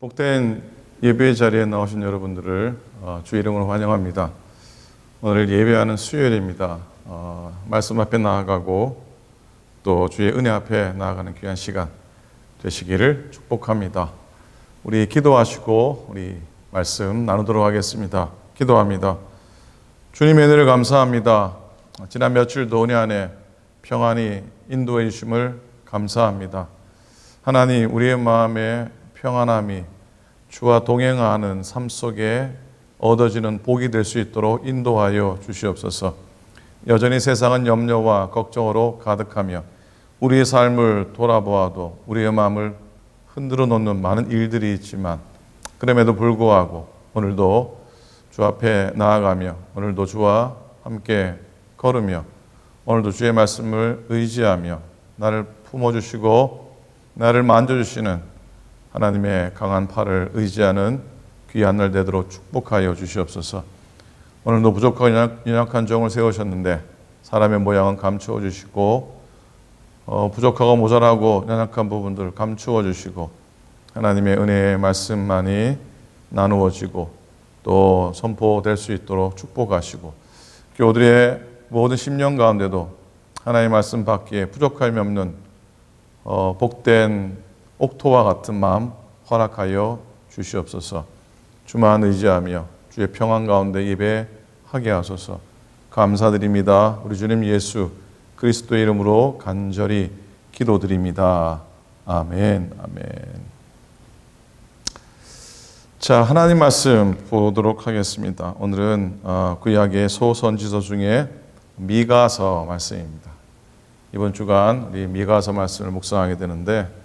복된 예배 자리에 나오신 여러분들을 주의 이름으로 환영합니다. 오늘 예배하는 수요일입니다. 말씀 앞에 나아가고 또 주의 은혜 앞에 나아가는 귀한 시간 되시기를 축복합니다. 우리 기도하시고 우리 말씀 나누도록 하겠습니다. 기도합니다. 주님의 은혜를 감사합니다. 지난 며칠도 은혜 안에 평안히 인도해 주심을 감사합니다. 하나님, 우리의 마음에 평안함이 주와 동행하는 삶 속에 얻어지는 복이 될 수 있도록 인도하여 주시옵소서. 여전히 세상은 염려와 걱정으로 가득하며 우리의 삶을 돌아보아도 우리의 마음을 흔들어 놓는 많은 일들이 있지만, 그럼에도 불구하고 오늘도 주 앞에 나아가며 오늘도 주와 함께 걸으며 오늘도 주의 말씀을 의지하며 나를 품어주시고 나를 만져주시는 하나님의 강한 팔을 의지하는 귀한 날 되도록 축복하여 주시옵소서. 오늘도 부족하고 연약한 종을 세우셨는데 사람의 모양은 감추어 주시고 부족하고 모자라고 연약한 부분들을 감추어 주시고 하나님의 은혜의 말씀만이 나누어지고 또 선포될 수 있도록 축복하시고 교우들의 모든 심령 가운데도 하나님의 말씀 받기에 부족함이 없는 복된 옥토와 같은 마음 허락하여 주시옵소서. 주만 의지하며 주의 평안 가운데 예배하게 하소서. 감사드립니다. 우리 주님 예수 그리스도의 이름으로 간절히 기도드립니다. 아멘. 아멘. 자, 하나님 말씀 보도록 하겠습니다. 오늘은 구약의 소선지서 중에 미가서 말씀입니다. 이번 주간 우리 미가서 말씀을 묵상하게 되는데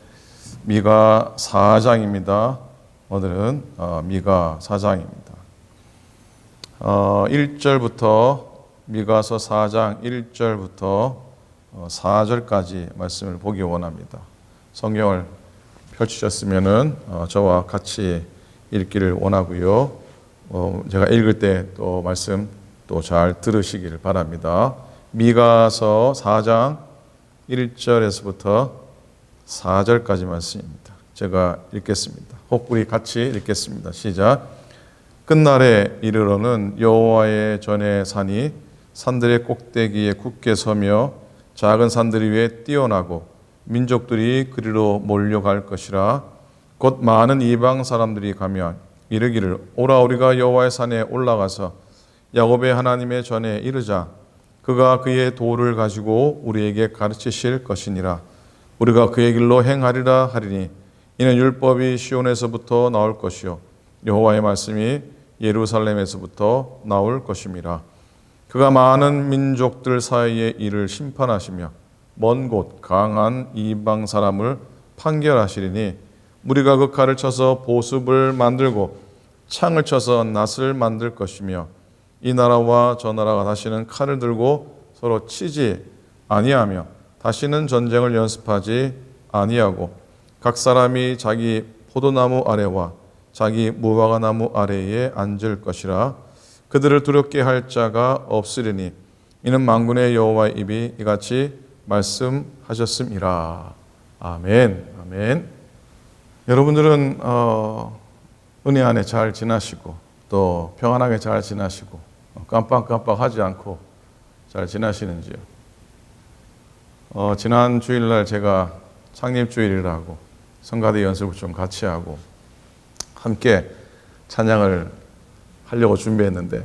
미가 4장입니다. 오늘은 미가 4장입니다. 1절부터 미가서 4장 1절부터 4절까지 말씀을 보기 원합니다. 성경을 펼치셨으면은 저와 같이 읽기를 원하고요. 제가 읽을 때 또 말씀 또 잘 들으시기를 바랍니다. 미가서 4장 1절에서부터 4절까지 말씀입니다. 제가 읽겠습니다. 혹 우리 같이 읽겠습니다. 시작. 끝날에 이르러는 여호와의 전에 산이 산들의 꼭대기에 굳게 서며 작은 산들 위에 뛰어나고 민족들이 그리로 몰려갈 것이라. 곧 많은 이방 사람들이 가며 이르기를 오라 우리가 여호와의 산에 올라가서 야곱의 하나님의 전에 이르자. 그가 그의 도를 가지고 우리에게 가르치실 것이니라. 우리가 그의 길로 행하리라 하리니 이는 율법이 시온에서부터 나올 것이요 여호와의 말씀이 예루살렘에서부터 나올 것임이라. 그가 많은 민족들 사이에 이를 심판하시며 먼 곳 강한 이방 사람을 판결하시리니 우리가 그 칼을 쳐서 보습을 만들고 창을 쳐서 낫을 만들 것이며 이 나라와 저 나라가 다시는 칼을 들고 서로 치지 아니하며 다시는 전쟁을 연습하지 아니하고 각 사람이 자기 포도나무 아래와 자기 무화과나무 아래에 앉을 것이라. 그들을 두렵게 할 자가 없으리니 이는 만군의 여호와의 입이 이같이 말씀하셨음이라. 아멘. 아멘. 여러분들은 은혜 안에 잘 지나시고 또 평안하게 잘 지나시고 깜빡깜빡하지 않고 잘 지나시는지요? 지난 주일날 제가 창립주일이라고 성가대 연습을 좀 같이 하고 함께 찬양을 하려고 준비했는데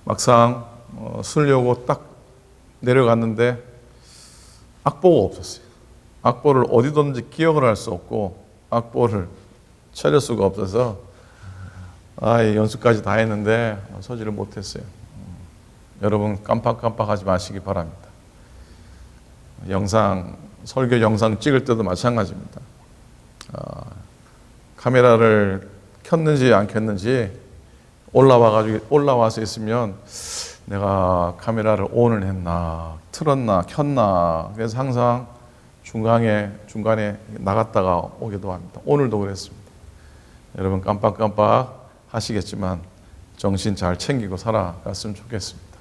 막상 쓰려고 딱 내려갔는데 악보가 없었어요. 악보를 어디 뒀는지 기억을 할 수 없고 악보를 찾을 수가 없어서 연습까지 다 했는데 서지를 못했어요. 여러분 깜빡깜빡하지 마시기 바랍니다. 설교 영상 찍을 때도 마찬가지입니다. 카메라를 켰는지 안 켰는지 올라와서 있으면 내가 카메라를 ON을 했나 틀었나 켰나, 그래서 항상 중간에 나갔다가 오기도 합니다. 오늘도 그랬습니다. 여러분 깜빡깜빡 하시겠지만 정신 잘 챙기고 살아갔으면 좋겠습니다.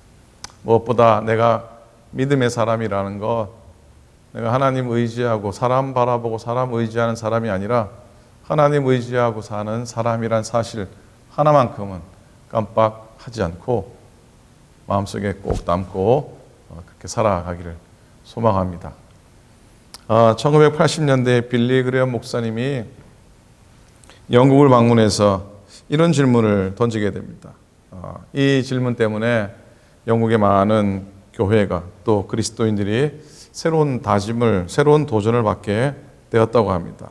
무엇보다 내가 믿음의 사람이라는 것, 내가 하나님 의지하고 사람 바라보고 사람 의지하는 사람이 아니라 하나님 의지하고 사는 사람이란 사실 하나만큼은 깜빡하지 않고 마음속에 꼭 담고 그렇게 살아가기를 소망합니다. 1980년대에 빌리 그레엄 목사님이 영국을 방문해서 이런 질문을 던지게 됩니다. 이 질문 때문에 영국의 많은 교회가 또 그리스도인들이 새로운 다짐을, 새로운 도전을 받게 되었다고 합니다.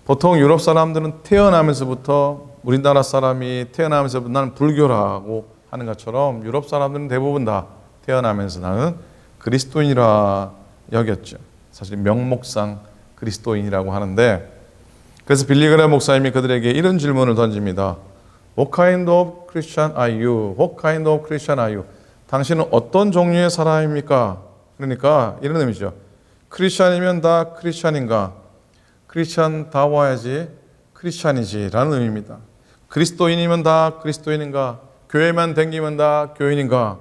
보통 유럽 사람들은 태어나면서부터 우리나라 사람이 태어나면서부터 나는 불교라고 하는 것처럼 유럽 사람들은 대부분 다 태어나면서 나는 그리스도인이라 여겼죠. 사실 명목상 그리스도인이라고 하는데, 그래서 빌리 그레엄 목사님이 그들에게 이런 질문을 던집니다. What kind of Christian are you? What kind of Christian are you? 당신은 어떤 종류의 사람입니까? 그러니까 이런 의미죠. 크리스찬이면 다 크리스찬인가? 크리스찬다워야지 크리스찬이지 라는 의미입니다. 그리스도인이면 다 그리스도인인가? 교회만 댕기면 다 교인인가?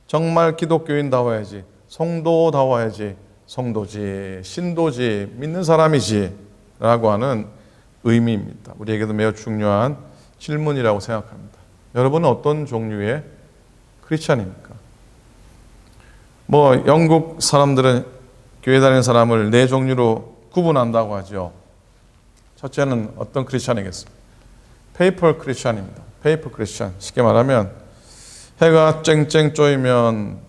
정말 기독교인다워야지, 성도다워야지, 성도지, 신도지, 믿는 사람이지 라고 하는 의미입니다. 우리에게도 매우 중요한 질문이라고 생각합니다. 여러분은 어떤 종류의 크리스찬입니까? 영국 사람들은 교회 다니는 사람을 네 종류로 구분한다고 하죠. 첫째는 어떤 크리스찬이겠습니까? 페이퍼 크리스찬입니다. 페이퍼 크리스찬. 쉽게 말하면 해가 쨍쨍 쪼이면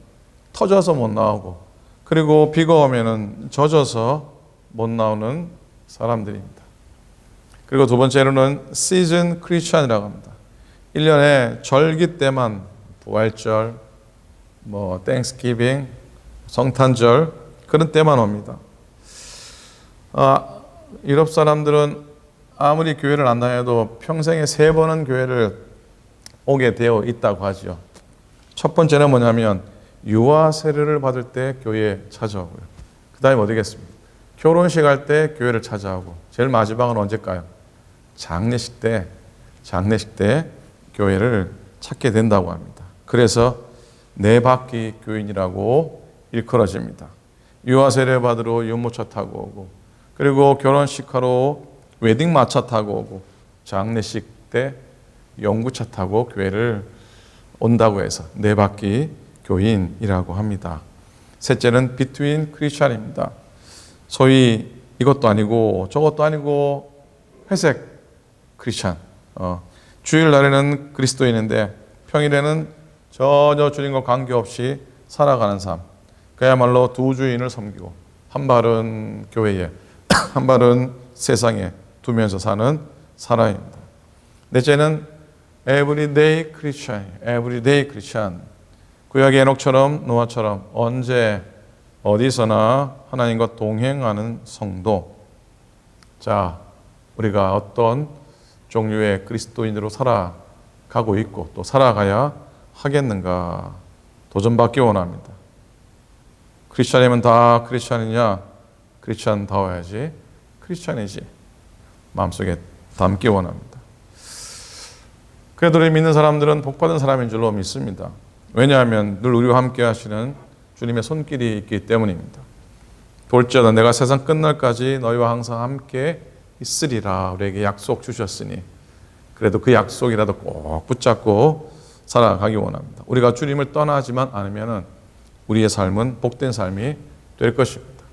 터져서 못 나오고, 그리고 비가 오면은 젖어서 못 나오는 사람들입니다. 그리고 두 번째로는 시즌 크리스찬이라고 합니다. 1년에 절기 때만, 부활절, 땡스기빙, 성탄절, 그런 때만 옵니다. 유럽 사람들은 아무리 교회를 안 다녀도 평생에 3번은 교회를 오게 되어 있다고 하죠. 첫 번째는 뭐냐면 유아 세례를 받을 때 교회에 찾아오고요. 그 다음에 어디겠습니까? 결혼식 할 때 교회를 찾아오고, 제일 마지막은 언제일까요? 장례식 때 교회를 찾게 된다고 합니다. 그래서 네 바퀴 교인이라고 일컬어집니다. 유아 세례 받으러 유모차 타고 오고, 그리고 결혼식 하러 웨딩 마차 타고 오고, 장례식 때 연구차 타고 교회를 온다고 해서 네 바퀴 교인이라고 합니다. 셋째는 비트윈 크리스찬입니다. 소위 이것도 아니고 저것도 아니고 회색 크리스찬. 주일날에는 그리스도인인데 평일에는 전혀 주님과 관계없이 살아가는 삶. 그야말로 두 주인을 섬기고 한 발은 교회에 한 발은 세상에 두면서 사는 사람입니다. 넷째는 everyday Christian, everyday Christian. 구약의 에녹처럼 노아처럼 언제 어디서나 하나님과 동행하는 성도. 자, 우리가 어떤 종류의 그리스도인으로 살아가고 있고 또 살아가야 하겠는가 도전받기 원합니다. 크리스찬이면 다 크리스찬이냐? 크리스찬다워야지 크리스찬이지. 마음속에 담기 원합니다. 그래도 우리 믿는 사람들은 복받은 사람인 줄로 믿습니다. 왜냐하면 늘 우리와 함께 하시는 주님의 손길이 있기 때문입니다. 볼지어다 내가 세상 끝날까지 너희와 항상 함께 있으리라 우리에게 약속 주셨으니 그래도 그 약속이라도 꼭 붙잡고 살아가기 원합니다. 우리가 주님을 떠나지만 않으면 우리의 삶은 복된 삶이 될 것입니다.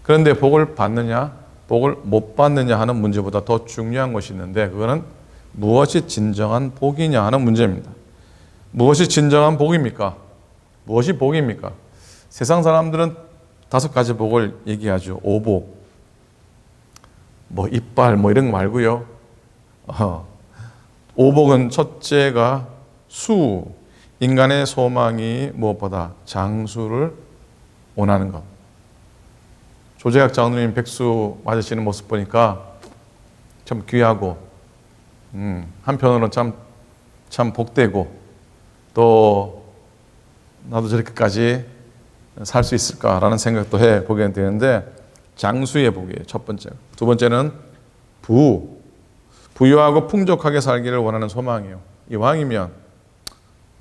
그런데 복을 받느냐 복을 못 받느냐 하는 문제보다 더 중요한 것이 있는데 그거는 무엇이 진정한 복이냐 하는 문제입니다. 무엇이 진정한 복입니까? 무엇이 복입니까? 세상 사람들은 5가지 복을 얘기하죠. 오복, 이빨 이런 거 말고요. 오복은 첫째가 수, 인간의 소망이 무엇보다 장수를 원하는 것. 조재학 장로님 백수 맞으시는 모습 보니까 참 귀하고 한편으로는 참 복되고 또 나도 저렇게까지 살 수 있을까라는 생각도 해보게 되는데 장수의 복이에요. 첫 번째. 두 번째는 부유하고 풍족하게 살기를 원하는 소망이에요.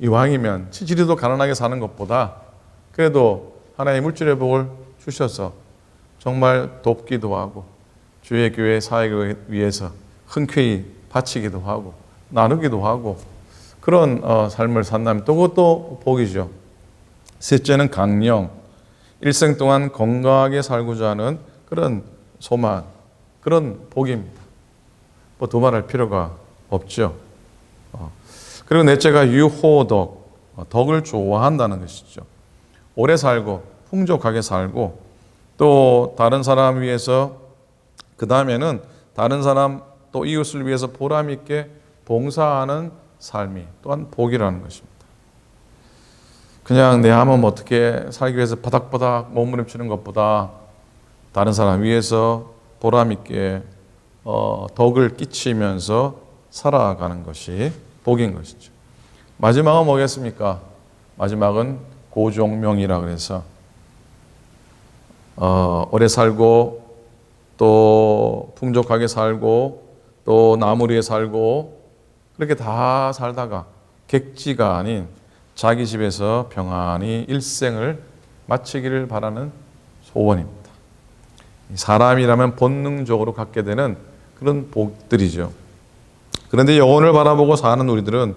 이왕이면 치질이도 가난하게 사는 것보다 그래도 하나의 물질의 복을 주셔서 정말 돕기도 하고 주의 교회 사역을 위해서 흔쾌히 바치기도 하고 나누기도 하고 그런 삶을 산다면 또 그것도 복이죠. 셋째는 강령, 일생 동안 건강하게 살고자 하는 그런 소망, 그런 복입니다. 뭐 두말할 필요가 없죠. 그리고 넷째가 유호덕, 덕을 좋아한다는 것이죠. 오래 살고 풍족하게 살고 또 다른 사람 위해서 그 다음에는 다른 사람 또 이웃을 위해서 보람 있게 봉사하는 삶이 또한 복이라는 것입니다. 그냥 내 한몸 어떻게 살기 위해서 바닥바닥 몸부림치는 것보다 다른 사람 위해서 보람 있게 덕을 끼치면서 살아가는 것이 복인 것이죠. 마지막은 뭐겠습니까? 마지막은 고종명이라 그래서 오래 살고 또 풍족하게 살고 또 나무리에 살고 그렇게 다 살다가 객지가 아닌 자기 집에서 평안히 일생을 마치기를 바라는 소원입니다. 사람이라면 본능적으로 갖게 되는 그런 복들이죠. 그런데 영혼을 바라보고 사는 우리들은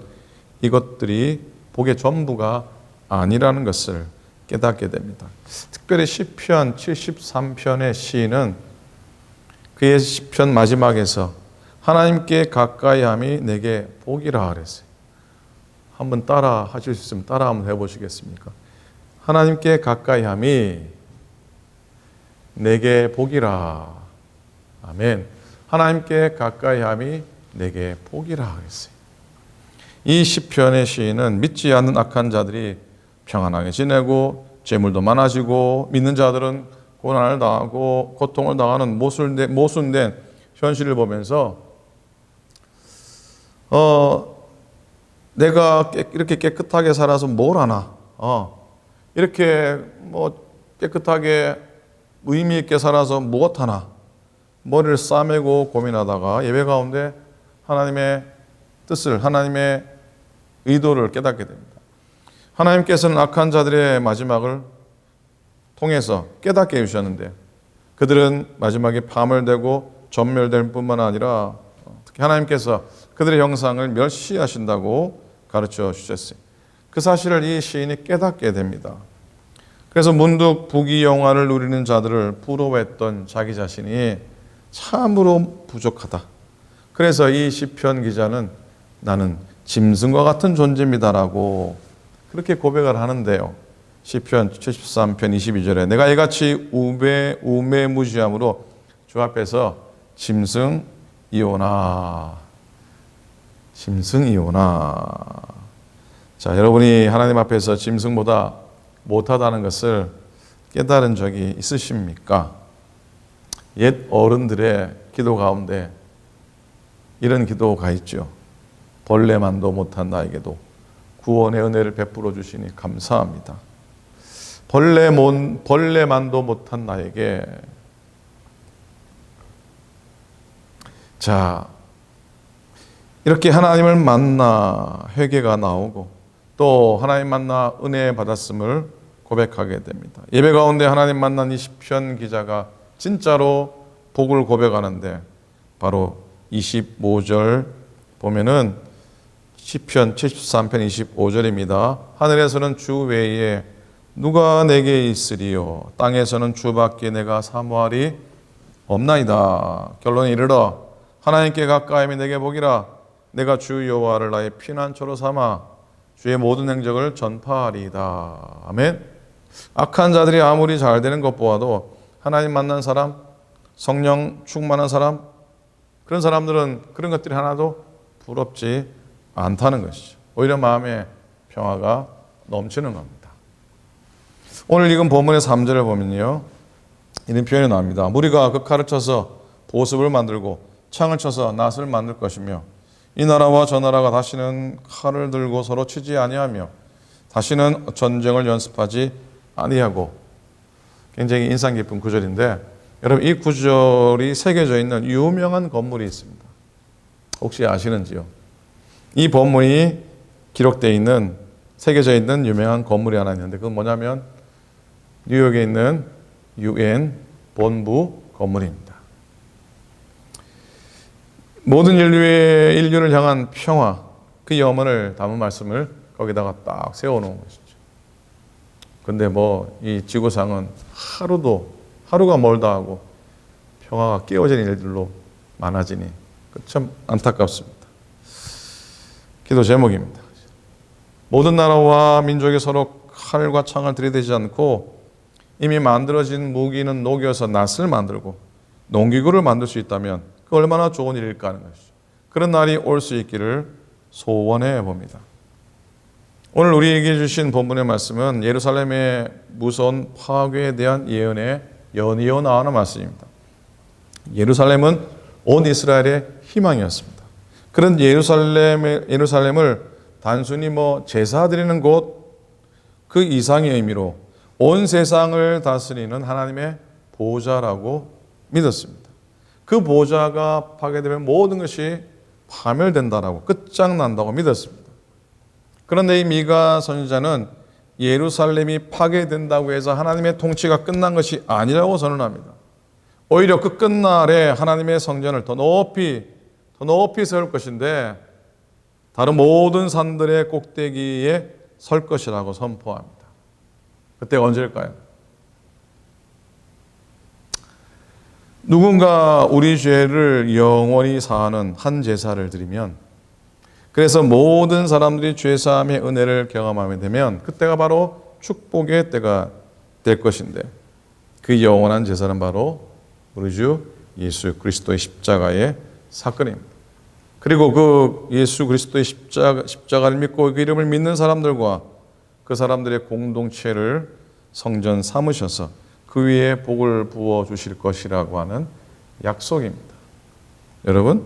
이것들이 복의 전부가 아니라는 것을 깨닫게 됩니다. 특별히 시편 73편의 시인은 그의 시편 마지막에서 하나님께 가까이함이 내게 복이라 그랬어요. 한번 따라 하실 수 있으면 따라 한번 해보시겠습니까? 하나님께 가까이함이 내게 복이라. 아멘. 하나님께 가까이함이 내게 복이라 그랬어요. 이 시편의 시인은 믿지 않는 악한 자들이 평안하게 지내고 재물도 많아지고 믿는 자들은 고난을 당하고 고통을 당하는 모순된 현실을 보면서 내가 이렇게 깨끗하게 살아서 뭘 하나? 이렇게 뭐 깨끗하게 의미 있게 살아서 무엇하나? 머리를 싸매고 고민하다가 예배 가운데 하나님의 뜻을, 하나님의 의도를 깨닫게 됩니다. 하나님께서는 악한 자들의 마지막을 통해서 깨닫게 해주셨는데 그들은 마지막에 파멸되고 전멸될 뿐만 아니라 특히 하나님께서 그들의 형상을 멸시하신다고 가르쳐 주셨어요. 그 사실을 이 시인이 깨닫게 됩니다. 그래서 문득 부귀영화를 누리는 자들을 부러워했던 자기 자신이 참으로 부족하다. 그래서 이 시편 기자는 나는 짐승과 같은 존재입니다라고 그렇게 고백을 하는데요. 시편 73편 22절에 내가 이같이 우매무지함으로 주 앞에서 짐승이오나. 자, 여러분이 하나님 앞에서 짐승보다 못하다는 것을 깨달은 적이 있으십니까? 옛 어른들의 기도 가운데 이런 기도가 있죠. 벌레만도 못한 나에게도 구원의 은혜를 베풀어 주시니 감사합니다. 벌레만도 못한 나에게. 자, 이렇게 하나님을 만나 회개가 나오고 또 하나님 만나 은혜 받았음을 고백하게 됩니다. 예배 가운데 하나님 만난 이 시편 기자가 진짜로 복을 고백하는데 바로 25절 보면은 시편 73편 25절입니다. 하늘에서는 주 외에 누가 내게 있으리요 땅에서는 주밖에 내가 사모하리 없나이다. 결론에 이르러 하나님께 가까이함이 내게 복이라. 내가 주 여호와를 나의 피난처로 삼아 주의 모든 행적을 전파하리이다. 아멘. 악한 자들이 아무리 잘 되는 것 보아도 하나님 만난 사람, 성령 충만한 사람, 그런 사람들은 그런 것들이 하나도 부럽지 않다는 것이죠. 오히려 마음에 평화가 넘치는 겁니다. 오늘 읽은 본문의 3절을 보면요, 이런 표현이 나옵니다. 무리가 그 칼을 쳐서 보습을 만들고 창을 쳐서 낫을 만들 것이며 이 나라와 저 나라가 다시는 칼을 들고 서로 치지 아니하며 다시는 전쟁을 연습하지 아니하고. 굉장히 인상 깊은 구절인데 여러분, 이 구절이 새겨져 있는 유명한 건물이 있습니다. 혹시 아시는지요? 이 본문이 기록되어 있는, 새겨져 있는 유명한 건물이 하나 있는데 그건 뭐냐면 뉴욕에 있는 UN 본부 건물입니다. 모든 인류를 향한 평화, 그 염원을 담은 말씀을 거기다가 딱 세워놓은 것이죠. 근데 이 지구상은 하루가 멀다 하고 평화가 깨어지는 일들로 많아지니 참 안타깝습니다. 기도 제목입니다. 모든 나라와 민족이 서로 칼과 창을 들이대지 않고 이미 만들어진 무기는 녹여서 낫을 만들고 농기구를 만들 수 있다면 그 얼마나 좋은 일일까 하는 것이죠. 그런 날이 올 수 있기를 소원해 봅니다. 오늘 우리에게 주신 본문의 말씀은 예루살렘의 무서운 파괴에 대한 예언에 연이어 나오는 말씀입니다. 예루살렘은 온 이스라엘의 희망이었습니다. 그런 예루살렘을 단순히 제사 드리는 곳 그 이상의 의미로 온 세상을 다스리는 하나님의 보좌라고 믿었습니다. 그 보좌가 파괴되면 모든 것이 파멸된다라고 끝장난다고 믿었습니다. 그런데 이 미가 선지자는 예루살렘이 파괴된다고 해서 하나님의 통치가 끝난 것이 아니라고 선언합니다. 오히려 그 끝날에 하나님의 성전을 더 높이 세울 것인데 다른 모든 산들의 꼭대기에 설 것이라고 선포합니다. 그때가 언제일까요? 누군가 우리 죄를 영원히 사하는 한 제사를 드리면, 그래서 모든 사람들이 죄사함의 은혜를 경험하게 되면 그때가 바로 축복의 때가 될 것인데, 그 영원한 제사는 바로 우리 주 예수 그리스도의 십자가의 사건입니다. 그리고 그 예수 그리스도의 십자가를 믿고 그 이름을 믿는 사람들과 그 사람들의 공동체를 성전 삼으셔서 그 위에 복을 부어 주실 것이라고 하는 약속입니다. 여러분,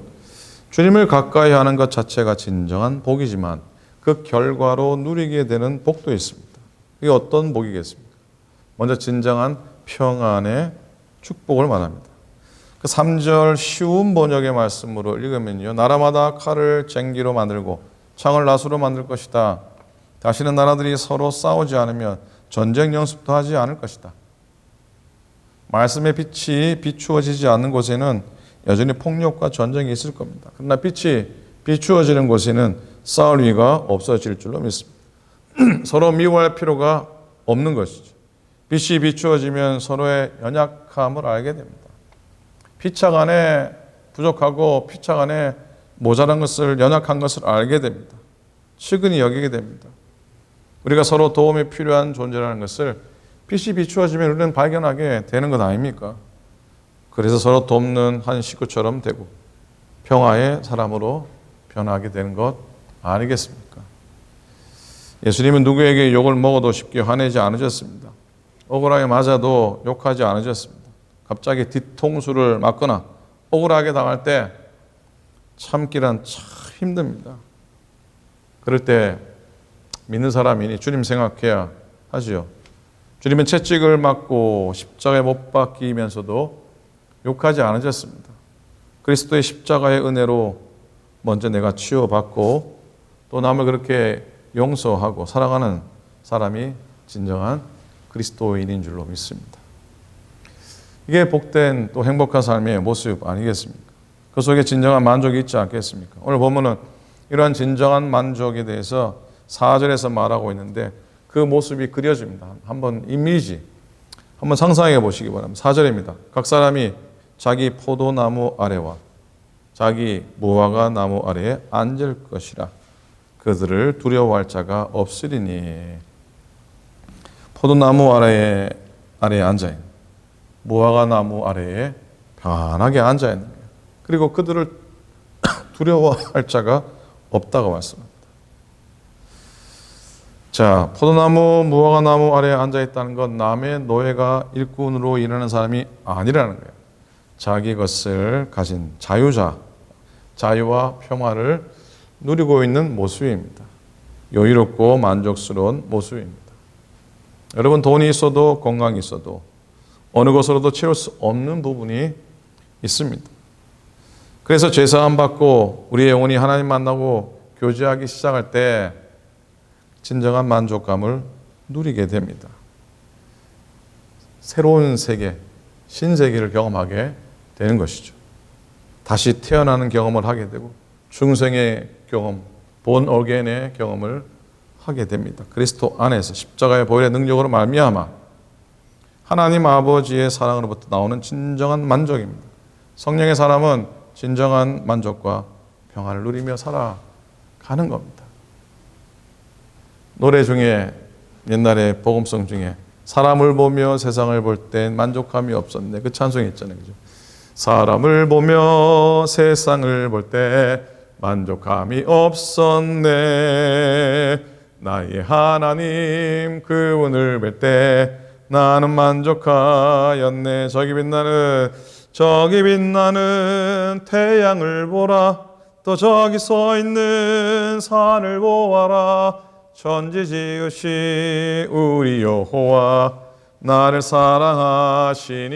주님을 가까이 하는 것 자체가 진정한 복이지만 그 결과로 누리게 되는 복도 있습니다. 이게 어떤 복이겠습니까? 먼저 진정한 평안의 축복을 말합니다. 그 3절 쉬운 번역의 말씀으로 읽으면요, 나라마다 칼을 쟁기로 만들고 창을 나수로 만들 것이다. 다시는 나라들이 서로 싸우지 않으면 전쟁 연습도 하지 않을 것이다. 말씀의 빛이 비추어지지 않는 곳에는 여전히 폭력과 전쟁이 있을 겁니다. 그러나 빛이 비추어지는 곳에는 싸울 위가 없어질 줄로 믿습니다. 서로 미워할 필요가 없는 것이죠. 빛이 비추어지면 서로의 연약함을 알게 됩니다. 피차 간에 부족하고 피차 간에 모자란 것을, 연약한 것을 알게 됩니다. 측은히 여기게 됩니다. 우리가 서로 도움이 필요한 존재라는 것을 빛이 비추어지면 우리는 발견하게 되는 것 아닙니까? 그래서 서로 돕는 한 식구처럼 되고 평화의 사람으로 변하게 되는 것 아니겠습니까? 예수님은 누구에게 욕을 먹어도 쉽게 화내지 않으셨습니다. 억울하게 맞아도 욕하지 않으셨습니다. 갑자기 뒤통수를 맞거나 억울하게 당할 때 참기란 참 힘듭니다. 그럴 때 믿는 사람이니 주님 생각해야 하지요. 주님은 채찍을 맞고 십자가에 못 박히면서도 욕하지 않으셨습니다. 그리스도의 십자가의 은혜로 먼저 내가 치유받고 또 남을 그렇게 용서하고 사랑하는 사람이 진정한 그리스도인인 줄로 믿습니다. 이게 복된 또 행복한 삶의 모습 아니겠습니까? 그 속에 진정한 만족이 있지 않겠습니까? 오늘 보면은 이러한 진정한 만족에 대해서 4절에서 말하고 있는데 그 모습이 그려집니다. 한번 이미지 한번 상상해 보시기 바랍니다. 4절입니다. 각 사람이 자기 포도나무 아래와 자기 무화과 나무 아래에 앉을 것이라. 그들을 두려워할 자가 없으리니. 포도나무 아래에 앉아있는, 무화과 나무 아래에 편하게 앉아있는 거예요. 그리고 그들을 두려워할 자가 없다고 말씀합니다. 자, 포도나무, 무화과 나무 아래에 앉아있다는 건 남의 노예가 일꾼으로 일하는 사람이 아니라는 거예요. 자기 것을 가진 자유자, 자유와 평화를 누리고 있는 모습입니다. 여유롭고 만족스러운 모습입니다. 여러분, 돈이 있어도 건강이 있어도 어느 것으로도 채울 수 없는 부분이 있습니다. 그래서 죄사함 받고 우리의 영혼이 하나님 만나고 교제하기 시작할 때 진정한 만족감을 누리게 됩니다. 새로운 세계, 신세계를 경험하게 되는 것이죠. 다시 태어나는 경험을 하게 되고 중생의 경험, 본 어게인의 경험을 하게 됩니다. 그리스도 안에서 십자가의 보혈의 능력으로 말미암아 하나님 아버지의 사랑으로부터 나오는 진정한 만족입니다. 성령의 사람은 진정한 만족과 평안을 누리며 살아가는 겁니다. 노래 중에 옛날에 복음성 중에 사람을 보며 세상을 볼 땐 만족함이 없었네. 그 찬송이 있잖아요. 그죠? 사람을 보며 세상을 볼 때 만족함이 없었네. 나의 하나님 그분을 뵐 때 나는 만족하였네. 저기 빛나는 태양을 보라. 또 저기 서 있는 산을 보아라. 천지 지으신 우리 여호와 나를 사랑하시니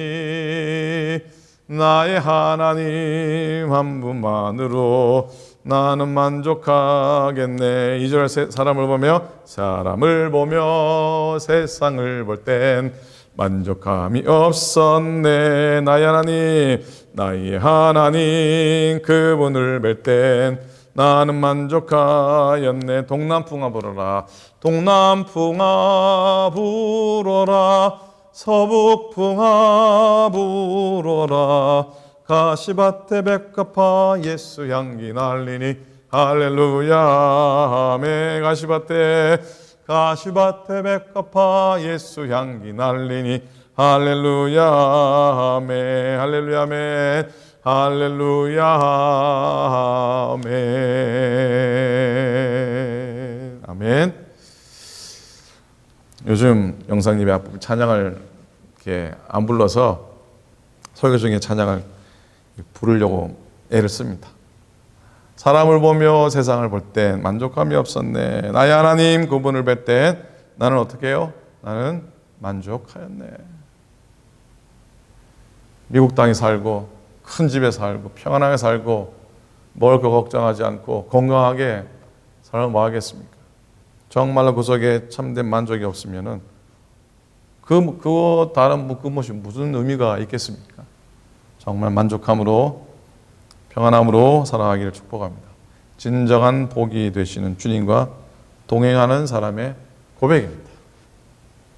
나의 하나님 한 분만으로 나는 만족하겠네. 2절 사람을 보며 세상을 볼 땐 만족함이 없었네. 나의 하나님 그분을 뵐 땐 나는 만족하였네. 동남풍아 불어라. 동남풍아 불어라. 서북풍아 불어라. 가시밭에 백합화 예수 향기 날리니 할렐루야 아멘. 가시밭에 백합화 예수 향기 날리니 할렐루야 아멘. 할렐루야 아멘. 할렐루야 아멘. 아멘. 요즘 영상예배 앞부분 찬양을 이렇게 안 불러서 설교 중에 찬양을 부르려고 애를 씁니다. 사람을 보며 세상을 볼 땐 만족함이 없었네. 나의 하나님 그분을 뵐 땐 나는 어떻게 해요? 나는 만족하였네. 미국 땅에 살고 큰 집에 살고 평안하게 살고 뭘 걱정하지 않고 건강하게 살면 뭐 하겠습니까? 정말로 그 속에 참된 만족이 없으면은 그거 다른 그것이 무슨 의미가 있겠습니까? 정말 만족함으로 평안함으로 살아가기를 축복합니다. 진정한 복이 되시는 주님과 동행하는 사람의 고백입니다.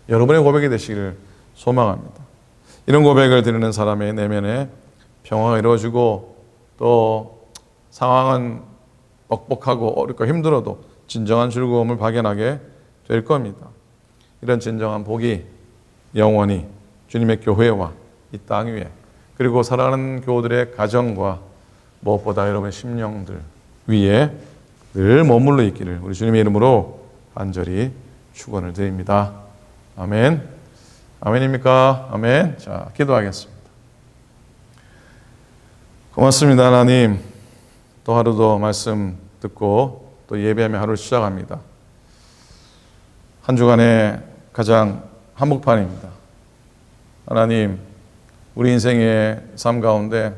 여러분의 고백이 되시기를 소망합니다. 이런 고백을 드리는 사람의 내면에 평화가 이루어지고 또 상황은 뻑뻑하고 어렵고 힘들어도 진정한 즐거움을 발견하게 될 겁니다. 이런 진정한 복이 영원히 주님의 교회와 이 땅 위에 그리고 사랑하는 교우들의 가정과 무엇보다 여러분의 심령들 위에 늘 머물러 있기를 우리 주님의 이름으로 간절히 축원을 드립니다. 아멘. 아멘입니까? 아멘. 자, 기도하겠습니다. 고맙습니다, 하나님. 또 하루도 말씀 듣고 또 예배하며 하루를 시작합니다. 한 주간의 가장 한복판입니다. 하나님, 우리 인생의 삶 가운데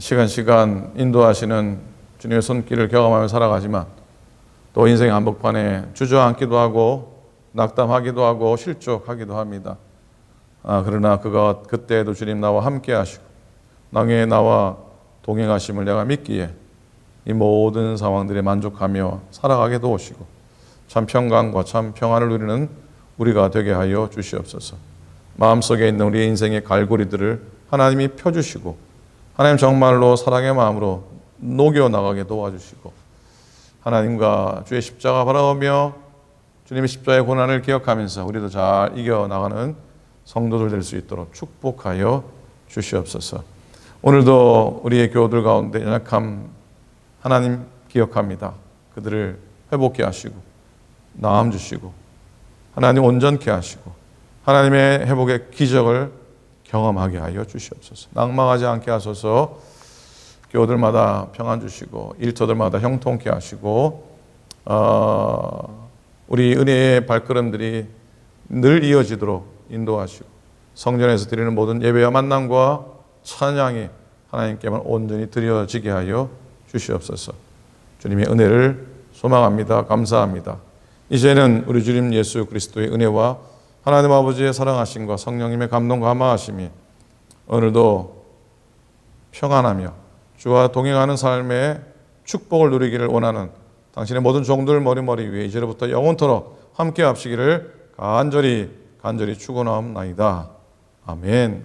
시간 인도하시는 주님의 손길을 경험하며 살아가지만 또 인생의 한복판에 주저앉기도 하고 낙담하기도 하고 실족하기도 합니다. 그러나 그때에도 주님 나와 함께 하시고 나의 나와 동행하심을 내가 믿기에 이 모든 상황들에 만족하며 살아가게 도우시고 참 평강과 참 평안을 누리는 우리가 되게 하여 주시옵소서. 마음속에 있는 우리 인생의 갈고리들을 하나님이 펴주시고 하나님 정말로 사랑의 마음으로 녹여나가게 도와주시고 하나님과 주의 십자가 바라보며 주님의 십자가의 고난을 기억하면서 우리도 잘 이겨나가는 성도들 될 수 있도록 축복하여 주시옵소서. 오늘도 우리의 교우들 가운데 연약함 하나님 기억합니다. 그들을 회복케 하시고 나음 주시고 하나님 온전케 하시고 하나님의 회복의 기적을 경험하게 하여 주시옵소서. 낭망하지 않게 하소서. 교우들마다 평안 주시고 일터들마다 형통케 하시고 우리 은혜의 발걸음들이 늘 이어지도록 인도하시고 성전에서 드리는 모든 예배와 만남과 찬양이 하나님께만 온전히 드려지게 하여 주시옵소서. 주님의 은혜를 소망합니다. 감사합니다. 이제는 우리 주님 예수 그리스도의 은혜와 하나님 아버지의 사랑하심과 성령님의 감동 감화하심이 오늘도 평안하며 주와 동행하는 삶의 축복을 누리기를 원하는 당신의 모든 종들 머리머리 위에 이제로부터 영원토록 함께 합시기를 간절히 축원하옵나이다. 아멘.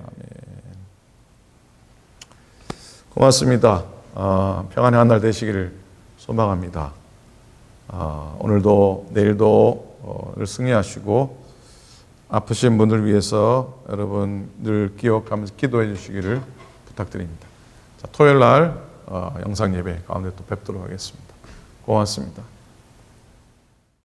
고맙습니다. 평안의 한 날 되시기를 소망합니다. 오늘도 내일도 늘 승리하시고 아프신 분들 위해서 여러분 늘 기억하면서 기도해 주시기를 부탁드립니다. 자, 토요일 날 영상 예배 가운데 또 뵙도록 하겠습니다. 고맙습니다.